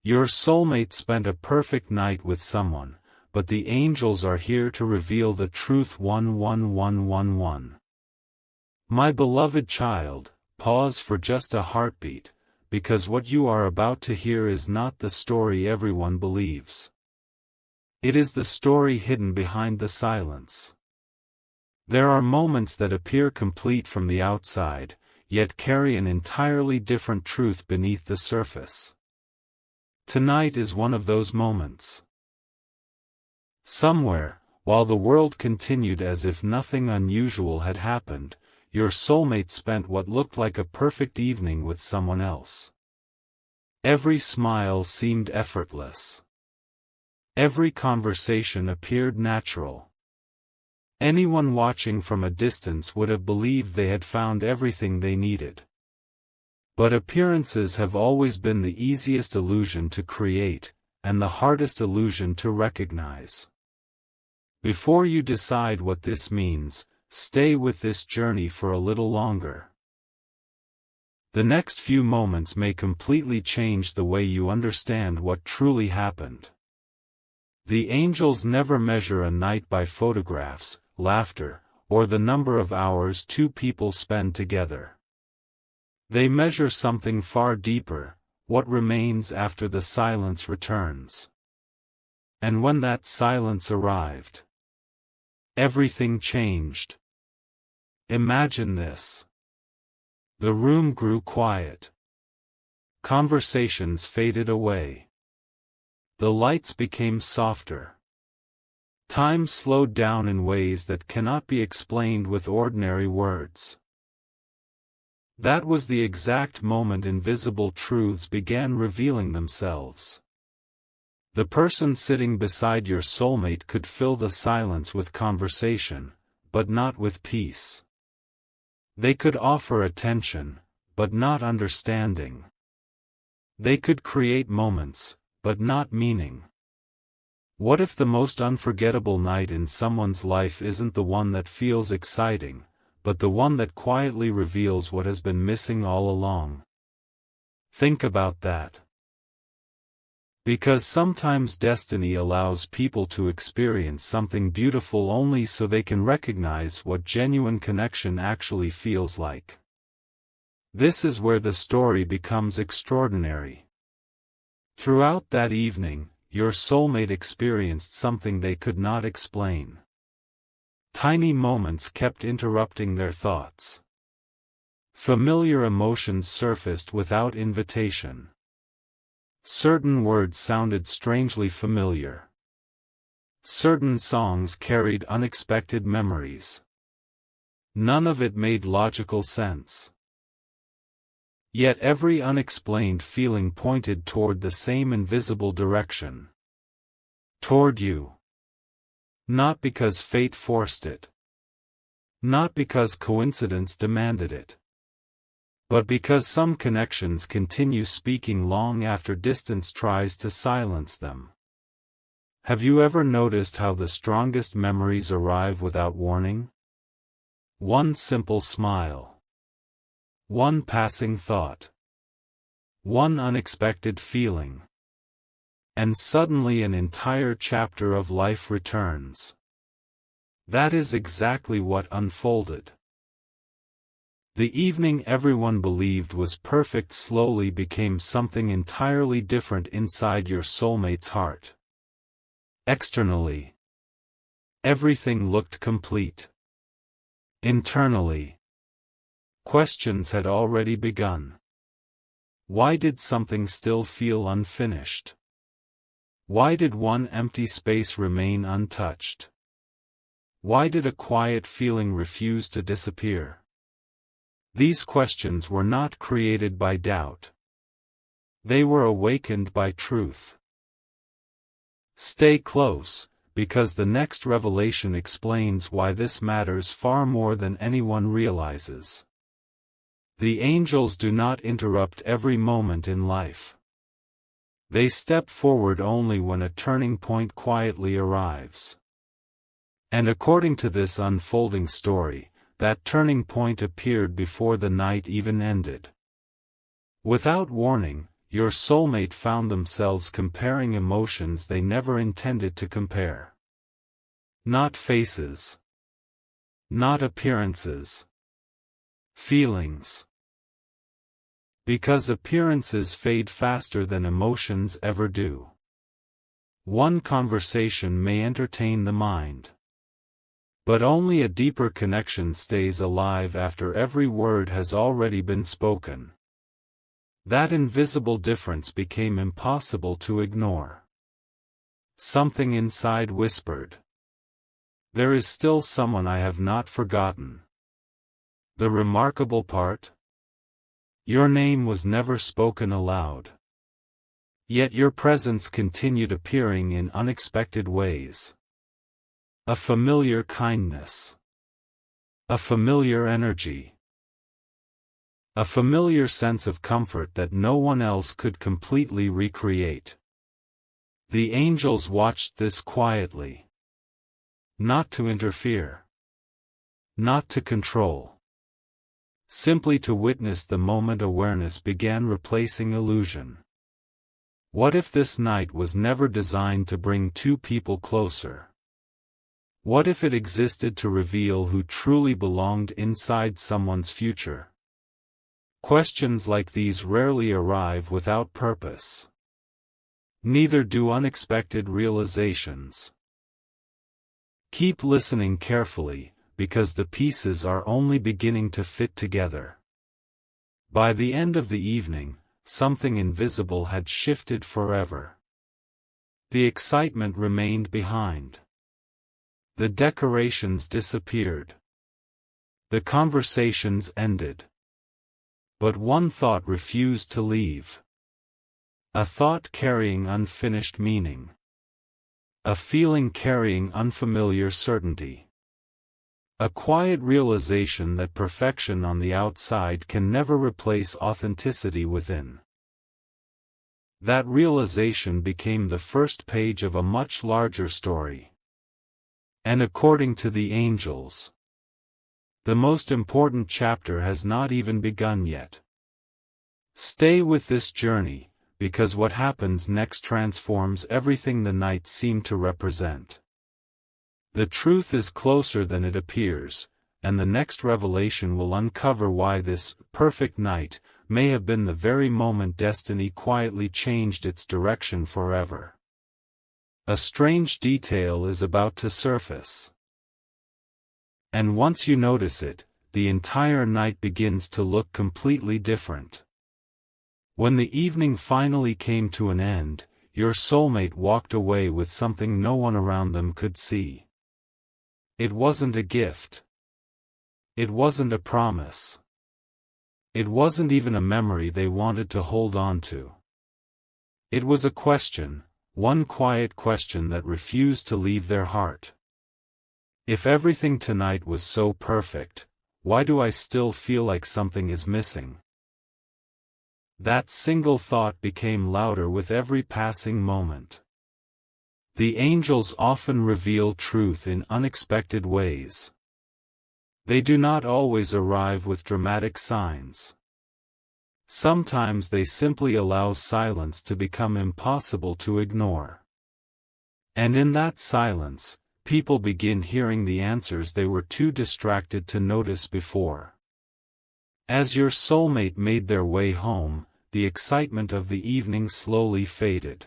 Your soulmate spent a perfect night with someone, but the angels are here to reveal the truth. 11111. My beloved child, pause for just a heartbeat, because what you are about to hear is not the story everyone believes. It is the story hidden behind the silence. There are moments that appear complete from the outside, yet carry an entirely different truth beneath the surface. Tonight is one of those moments. Somewhere, while the world continued as if nothing unusual had happened, your soulmate spent what looked like a perfect evening with someone else. Every smile seemed effortless. Every conversation appeared natural. Anyone watching from a distance would have believed they had found everything they needed. But appearances have always been the easiest illusion to create, and the hardest illusion to recognize. Before you decide what this means, stay with this journey for a little longer. The next few moments may completely change the way you understand what truly happened. The angels never measure a night by photographs, laughter, or the number of hours two people spend together. They measure something far deeper, what remains after the silence returns. And when that silence arrived, everything changed. Imagine this. The room grew quiet. Conversations faded away. The lights became softer. Time slowed down in ways that cannot be explained with ordinary words. That was the exact moment invisible truths began revealing themselves. The person sitting beside your soulmate could fill the silence with conversation, but not with peace. They could offer attention, but not understanding. They could create moments, but not meaning. What if the most unforgettable night in someone's life isn't the one that feels exciting, but the one that quietly reveals what has been missing all along? Think about that. Because sometimes destiny allows people to experience something beautiful only so they can recognize what genuine connection actually feels like. This is where the story becomes extraordinary. Throughout that evening, your soulmate experienced something they could not explain. Tiny moments kept interrupting their thoughts. Familiar emotions surfaced without invitation. Certain words sounded strangely familiar. Certain songs carried unexpected memories. None of it made logical sense. Yet every unexplained feeling pointed toward the same invisible direction. Toward you. Not because fate forced it. Not because coincidence demanded it. But because some connections continue speaking long after distance tries to silence them. Have you ever noticed how the strongest memories arrive without warning? One simple smile. One passing thought. One unexpected feeling. And suddenly an entire chapter of life returns. That is exactly what unfolded. The evening everyone believed was perfect slowly became something entirely different inside your soulmate's heart. Externally, everything looked complete. Internally, questions had already begun. Why did something still feel unfinished? Why did one empty space remain untouched? Why did a quiet feeling refuse to disappear? These questions were not created by doubt. They were awakened by truth. Stay close, because the next revelation explains why this matters far more than anyone realizes. The angels do not interrupt every moment in life. They step forward only when a turning point quietly arrives. And according to this unfolding story, that turning point appeared before the night even ended. Without warning, your soulmate found themselves comparing emotions they never intended to compare. Not faces. Not appearances. Feelings. Because appearances fade faster than emotions ever do. One conversation may entertain the mind. But only a deeper connection stays alive after every word has already been spoken. That invisible difference became impossible to ignore. Something inside whispered. There is still someone I have not forgotten. The remarkable part? Your name was never spoken aloud. Yet your presence continued appearing in unexpected ways. A familiar kindness. A familiar energy. A familiar sense of comfort that no one else could completely recreate. The angels watched this quietly. Not to interfere. Not to control. Simply to witness the moment awareness began replacing illusion. What if this night was never designed to bring two people closer? What if it existed to reveal who truly belonged inside someone's future? Questions like these rarely arrive without purpose. Neither do unexpected realizations. Keep listening carefully, because the pieces are only beginning to fit together. By the end of the evening, something invisible had shifted forever. The excitement remained behind. The decorations disappeared. The conversations ended. But one thought refused to leave. A thought carrying unfinished meaning. A feeling carrying unfamiliar certainty. A quiet realization that perfection on the outside can never replace authenticity within. That realization became the first page of a much larger story. And according to the angels, the most important chapter has not even begun yet. Stay with this journey, because what happens next transforms everything the night seemed to represent. The truth is closer than it appears, and the next revelation will uncover why this perfect night may have been the very moment destiny quietly changed its direction forever. A strange detail is about to surface. And once you notice it, the entire night begins to look completely different. When the evening finally came to an end, your soulmate walked away with something no one around them could see. It wasn't a gift. It wasn't a promise. It wasn't even a memory they wanted to hold on to. It was a question, one quiet question that refused to leave their heart. If everything tonight was so perfect, why do I still feel like something is missing? That single thought became louder with every passing moment. The angels often reveal truth in unexpected ways. They do not always arrive with dramatic signs. Sometimes they simply allow silence to become impossible to ignore. And in that silence, people begin hearing the answers they were too distracted to notice before. As your soulmate made their way home, the excitement of the evening slowly faded.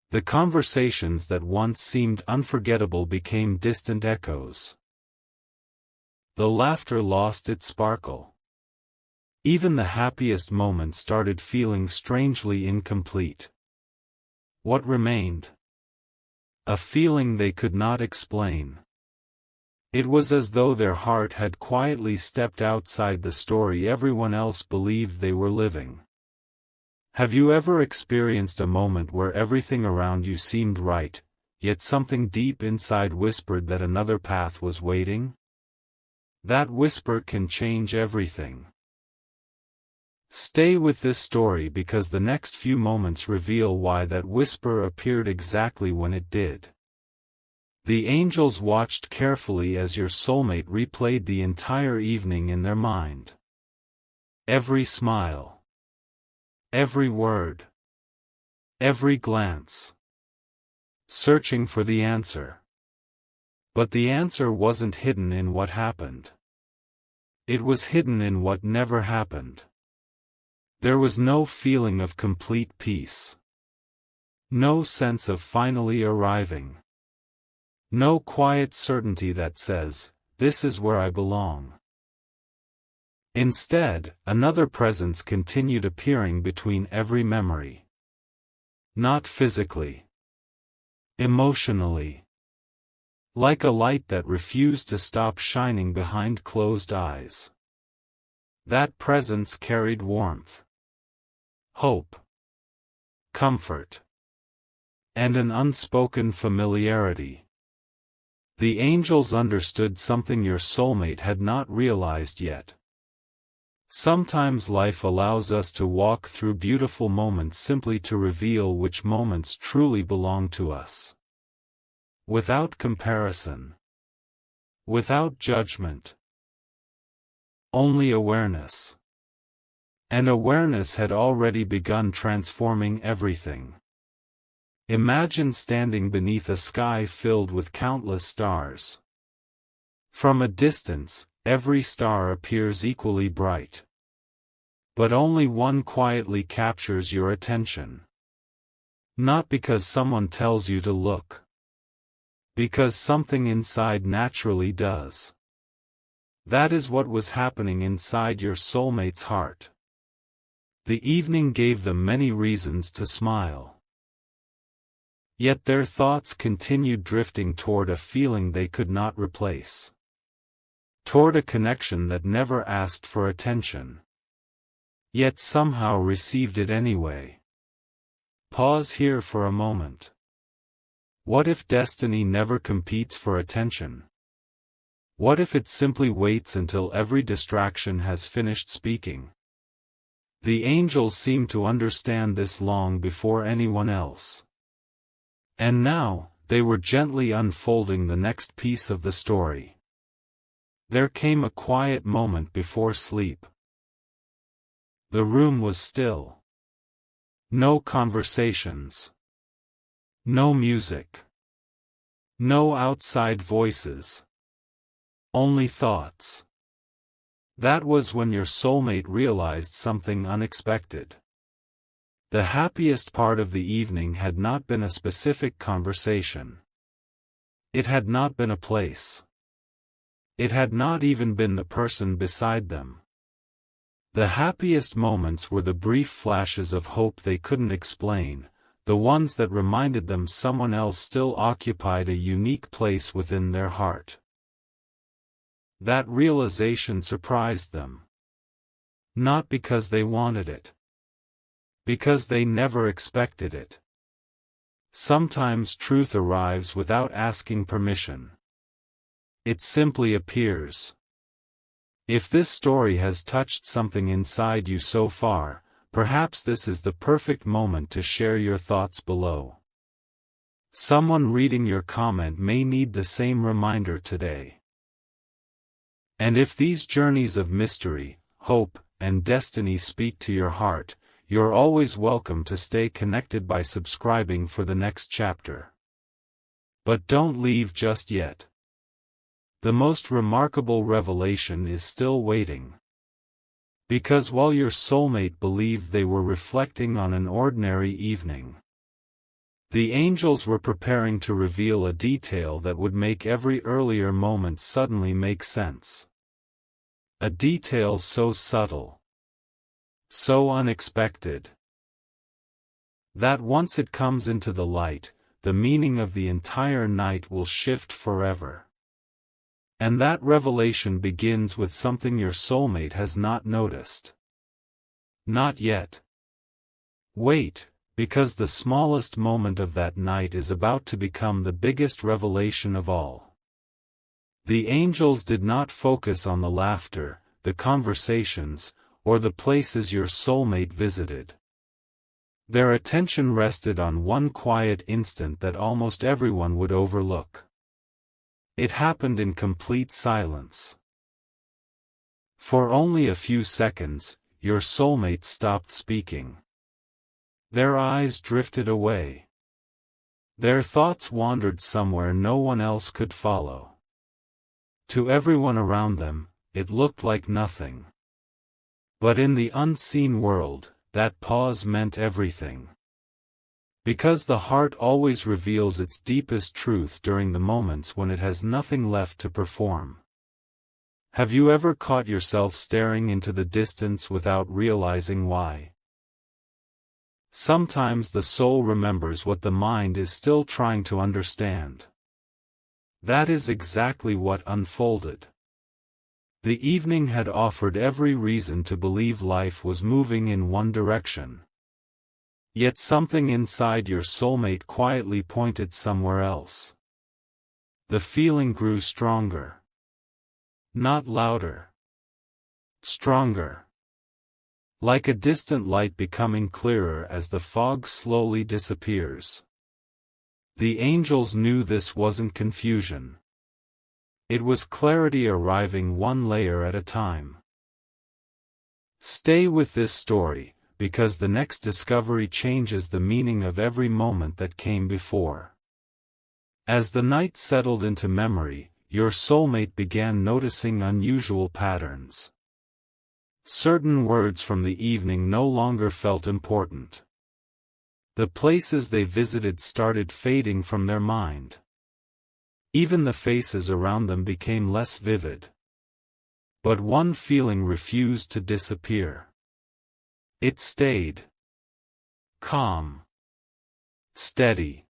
The conversations that once seemed unforgettable became distant echoes. The laughter lost its sparkle. Even the happiest moments started feeling strangely incomplete. What remained? A feeling they could not explain. It was as though their heart had quietly stepped outside the story everyone else believed they were living. Have you ever experienced a moment where everything around you seemed right, yet something deep inside whispered that another path was waiting? That whisper can change everything. Stay with this story because the next few moments reveal why that whisper appeared exactly when it did. The angels watched carefully as your soulmate replayed the entire evening in their mind. Every smile. Every word. Every glance. Searching for the answer. But the answer wasn't hidden in what happened. It was hidden in what never happened. There was no feeling of complete peace. No sense of finally arriving. No quiet certainty that says, "This is where I belong." Instead, another presence continued appearing between every memory. Not physically. Emotionally. Like a light that refused to stop shining behind closed eyes. That presence carried warmth. Hope. Comfort. And an unspoken familiarity. The angels understood something your soulmate had not realized yet. Sometimes life allows us to walk through beautiful moments simply to reveal which moments truly belong to us. Without comparison. Without judgment. Only awareness. And awareness had already begun transforming everything. Imagine standing beneath a sky filled with countless stars. From a distance, every star appears equally bright. But only one quietly captures your attention. Not because someone tells you to look. Because something inside naturally does. That is what was happening inside your soulmate's heart. The evening gave them many reasons to smile. Yet their thoughts continued drifting toward a feeling they could not replace. Toward a connection that never asked for attention. Yet somehow received it anyway. Pause here for a moment. What if destiny never competes for attention? What if it simply waits until every distraction has finished speaking? The angels seemed to understand this long before anyone else. And now, they were gently unfolding the next piece of the story. There came a quiet moment before sleep. The room was still. No conversations. No music. No outside voices. Only thoughts. That was when your soulmate realized something unexpected. The happiest part of the evening had not been a specific conversation. It had not been a place. It had not even been the person beside them. The happiest moments were the brief flashes of hope they couldn't explain, the ones that reminded them someone else still occupied a unique place within their heart. That realization surprised them. Not because they wanted it. Because they never expected it. Sometimes truth arrives without asking permission. It simply appears. If this story has touched something inside you so far, perhaps this is the perfect moment to share your thoughts below. Someone reading your comment may need the same reminder today. And if these journeys of mystery, hope, and destiny speak to your heart, you're always welcome to stay connected by subscribing for the next chapter. But don't leave just yet. The most remarkable revelation is still waiting. Because while your soulmate believed they were reflecting on an ordinary evening, the angels were preparing to reveal a detail that would make every earlier moment suddenly make sense. A detail so subtle. So unexpected. That once it comes into the light, the meaning of the entire night will shift forever. And that revelation begins with something your soulmate has not noticed. Not yet. Wait, because the smallest moment of that night is about to become the biggest revelation of all. The angels did not focus on the laughter, the conversations, or the places your soulmate visited. Their attention rested on one quiet instant that almost everyone would overlook. It happened in complete silence. For only a few seconds, your soulmate stopped speaking. Their eyes drifted away. Their thoughts wandered somewhere no one else could follow. To everyone around them, it looked like nothing. But in the unseen world, that pause meant everything. Because the heart always reveals its deepest truth during the moments when it has nothing left to perform. Have you ever caught yourself staring into the distance without realizing why? Sometimes the soul remembers what the mind is still trying to understand. That is exactly what unfolded. The evening had offered every reason to believe life was moving in one direction. Yet something inside your soulmate quietly pointed somewhere else. The feeling grew stronger. Not louder. Stronger. Like a distant light becoming clearer as the fog slowly disappears. The angels knew this wasn't confusion. It was clarity arriving one layer at a time. Stay with this story, because the next discovery changes the meaning of every moment that came before. As the night settled into memory, your soulmate began noticing unusual patterns. Certain words from the evening no longer felt important. The places they visited started fading from their mind. Even the faces around them became less vivid. But one feeling refused to disappear. It stayed. Calm. Steady.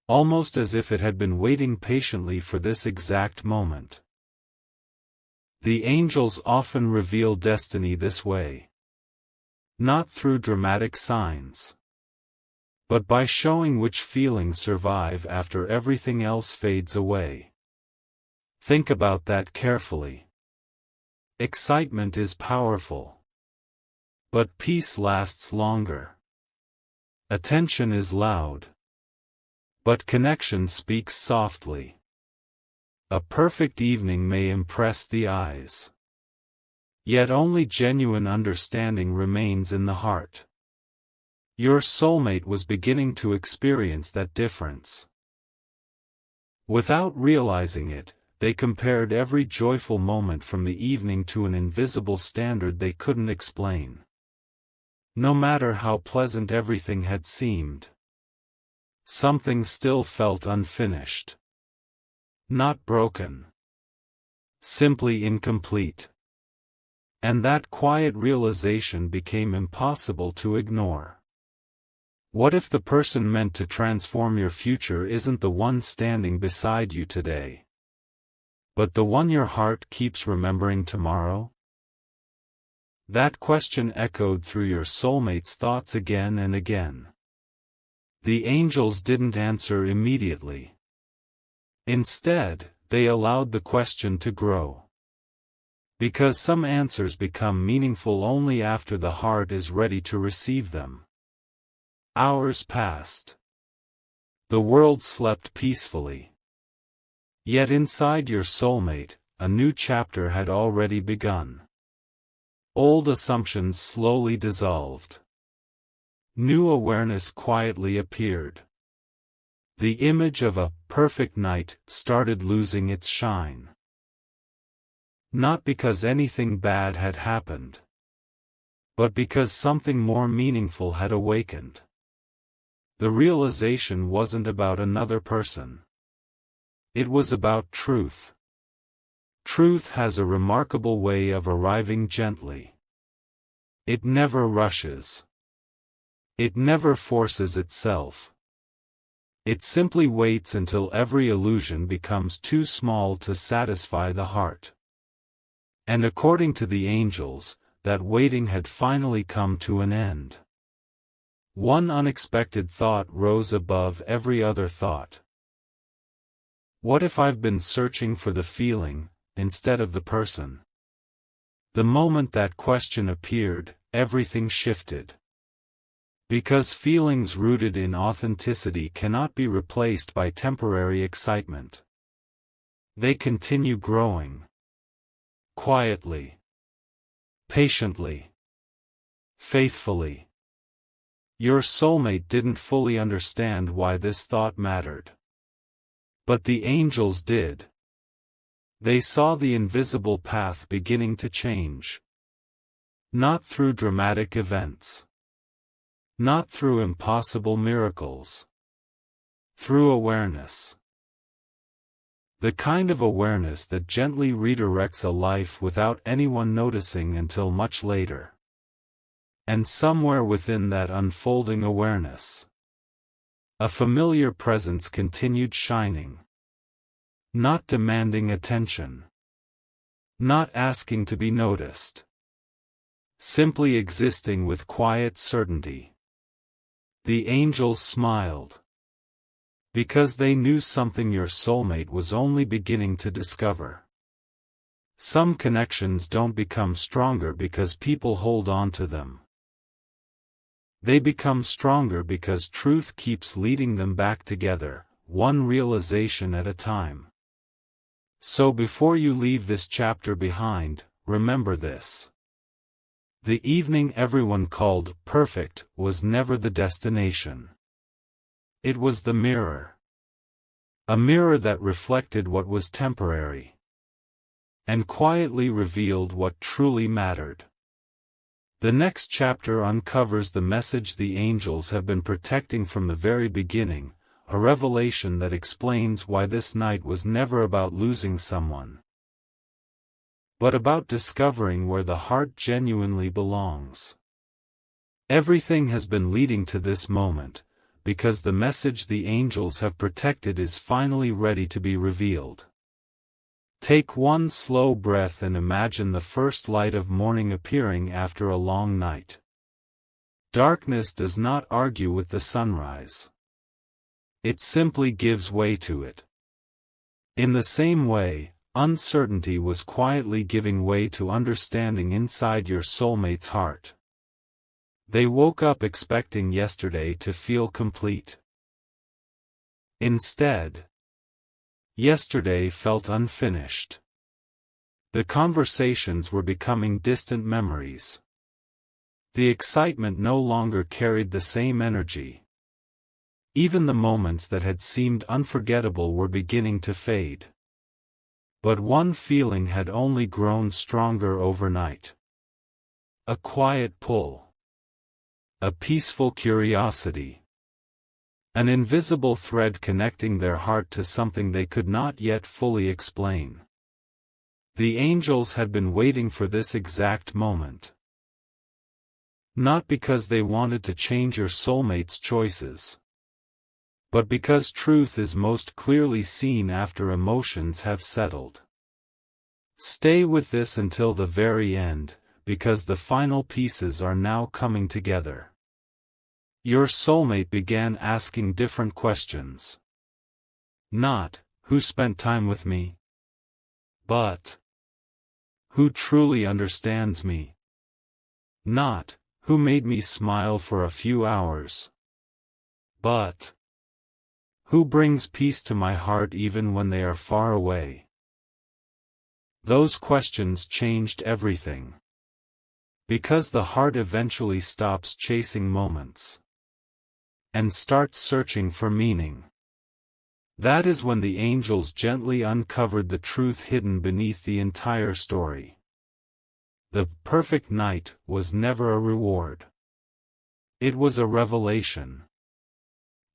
Almost as if it had been waiting patiently for this exact moment. The angels often reveal destiny this way. Not through dramatic signs, but by showing which feelings survive after everything else fades away. Think about that carefully. Excitement is powerful. But peace lasts longer. Attention is loud. But connection speaks softly. A perfect evening may impress the eyes. Yet only genuine understanding remains in the heart. Your soulmate was beginning to experience that difference. Without realizing it, they compared every joyful moment from the evening to an invisible standard they couldn't explain. No matter how pleasant everything had seemed, something still felt unfinished. Not broken. Simply incomplete. And that quiet realization became impossible to ignore. What if the person meant to transform your future isn't the one standing beside you today, but the one your heart keeps remembering tomorrow? That question echoed through your soulmate's thoughts again and again. The angels didn't answer immediately. Instead, they allowed the question to grow. Because some answers become meaningful only after the heart is ready to receive them. Hours passed. The world slept peacefully. Yet inside your soulmate, a new chapter had already begun. Old assumptions slowly dissolved. New awareness quietly appeared. The image of a perfect night started losing its shine. Not because anything bad had happened, but because something more meaningful had awakened. The realization wasn't about another person. It was about truth. Truth has a remarkable way of arriving gently. It never rushes. It never forces itself. It simply waits until every illusion becomes too small to satisfy the heart. And according to the angels, that waiting had finally come to an end. One unexpected thought rose above every other thought. What if I've been searching for the feeling, instead of the person? The moment that question appeared, everything shifted. Because feelings rooted in authenticity cannot be replaced by temporary excitement. They continue growing. Quietly. Patiently. Faithfully. Your soulmate didn't fully understand why this thought mattered. But the angels did. They saw the invisible path beginning to change. Not through dramatic events. Not through impossible miracles. Through awareness. The kind of awareness that gently redirects a life without anyone noticing until much later. And somewhere within that unfolding awareness, a familiar presence continued shining. Not demanding attention. Not asking to be noticed. Simply existing with quiet certainty. The angels smiled. Because they knew something your soulmate was only beginning to discover. Some connections don't become stronger because people hold on to them. They become stronger because truth keeps leading them back together, one realization at a time. So before you leave this chapter behind, remember this. The evening everyone called perfect was never the destination. It was the mirror. A mirror that reflected what was temporary. And quietly revealed what truly mattered. The next chapter uncovers the message the angels have been protecting from the very beginning, a revelation that explains why this night was never about losing someone, but about discovering where the heart genuinely belongs. Everything has been leading to this moment, because the message the angels have protected is finally ready to be revealed. Take one slow breath and imagine the first light of morning appearing after a long night. Darkness does not argue with the sunrise. It simply gives way to it. In the same way, uncertainty was quietly giving way to understanding inside your soulmate's heart. They woke up expecting yesterday to feel complete. Instead, yesterday felt unfinished. The conversations were becoming distant memories. The excitement no longer carried the same energy. Even the moments that had seemed unforgettable were beginning to fade. But one feeling had only grown stronger overnight. A quiet pull. A peaceful curiosity. An invisible thread connecting their heart to something they could not yet fully explain. The angels had been waiting for this exact moment. Not because they wanted to change your soulmate's choices, but because truth is most clearly seen after emotions have settled. Stay with this until the very end, because the final pieces are now coming together. Your soulmate began asking different questions. Not, who spent time with me? But, who truly understands me? Not, who made me smile for a few hours? But, who brings peace to my heart even when they are far away? Those questions changed everything. Because the heart eventually stops chasing moments and starts searching for meaning. That is when the angels gently uncovered the truth hidden beneath the entire story. The perfect night was never a reward. It was a revelation.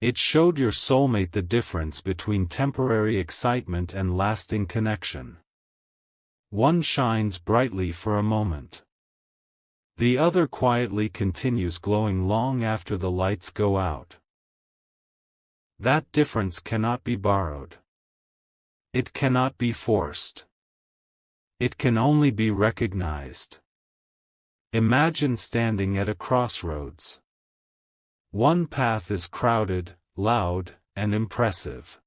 It showed your soulmate the difference between temporary excitement and lasting connection. One shines brightly for a moment. The other quietly continues glowing long after the lights go out. That difference cannot be borrowed. It cannot be forced. It can only be recognized. Imagine standing at a crossroads. One path is crowded, loud, and impressive.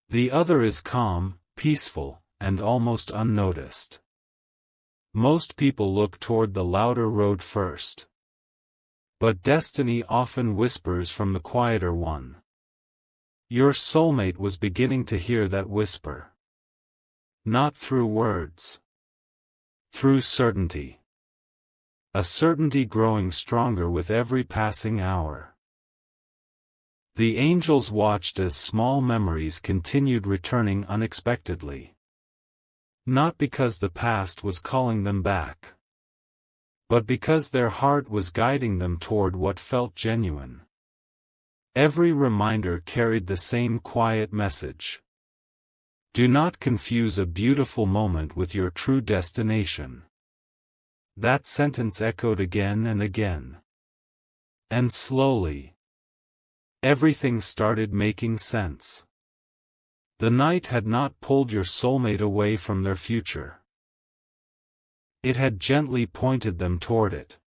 The other is calm, peaceful, and almost unnoticed. Most people look toward the louder road first. But destiny often whispers from the quieter one. Your soulmate was beginning to hear that whisper. Not through words. Through certainty. a certainty growing stronger with every passing hour. The angels watched as small memories continued returning unexpectedly. Not because the past was calling them back, but because their heart was guiding them toward what felt genuine. Every reminder carried the same quiet message. Do not confuse a beautiful moment with your true destination. That sentence echoed again and again. And slowly, everything started making sense. The night had not pulled your soulmate away from their future. It had gently pointed them toward it.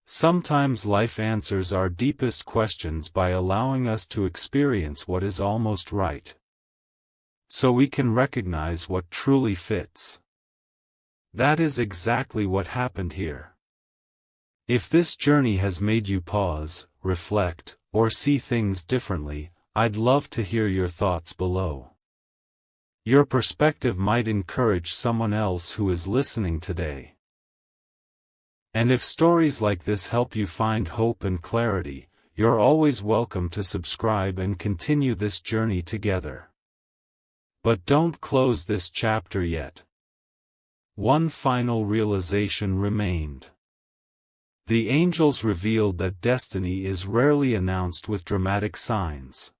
Sometimes life answers our deepest questions by allowing us to experience what is almost right, so we can recognize what truly fits. That is exactly what happened here. If this journey has made you pause, reflect, or see things differently, I'd love to hear your thoughts below. Your perspective might encourage someone else who is listening today. And if stories like this help you find hope and clarity, you're always welcome to subscribe and continue this journey together. But don't close this chapter yet. One final realization remained. The angels revealed that destiny is rarely announced with dramatic signs.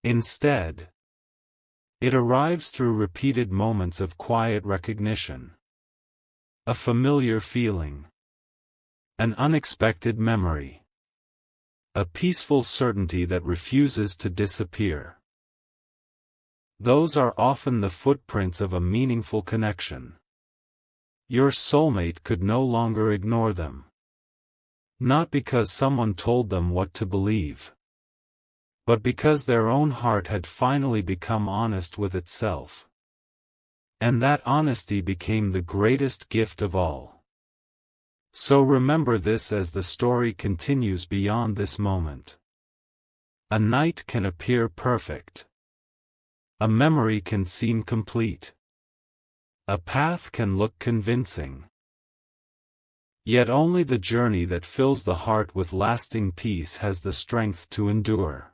Instead, it arrives through repeated moments of quiet recognition. A familiar feeling. An unexpected memory. A peaceful certainty that refuses to disappear. Those are often the footprints of a meaningful connection. Your soulmate could no longer ignore them. Not because someone told them what to believe, but because their own heart had finally become honest with itself. And that honesty became the greatest gift of all. So remember this as the story continues beyond this moment. A night can appear perfect. A memory can seem complete. A path can look convincing. Yet only the journey that fills the heart with lasting peace has the strength to endure.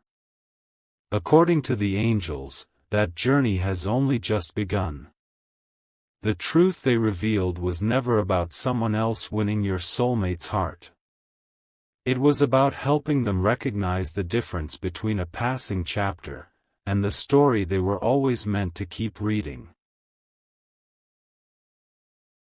According to the angels, that journey has only just begun. The truth they revealed was never about someone else winning your soulmate's heart. It was about helping them recognize the difference between a passing chapter and the story they were always meant to keep reading.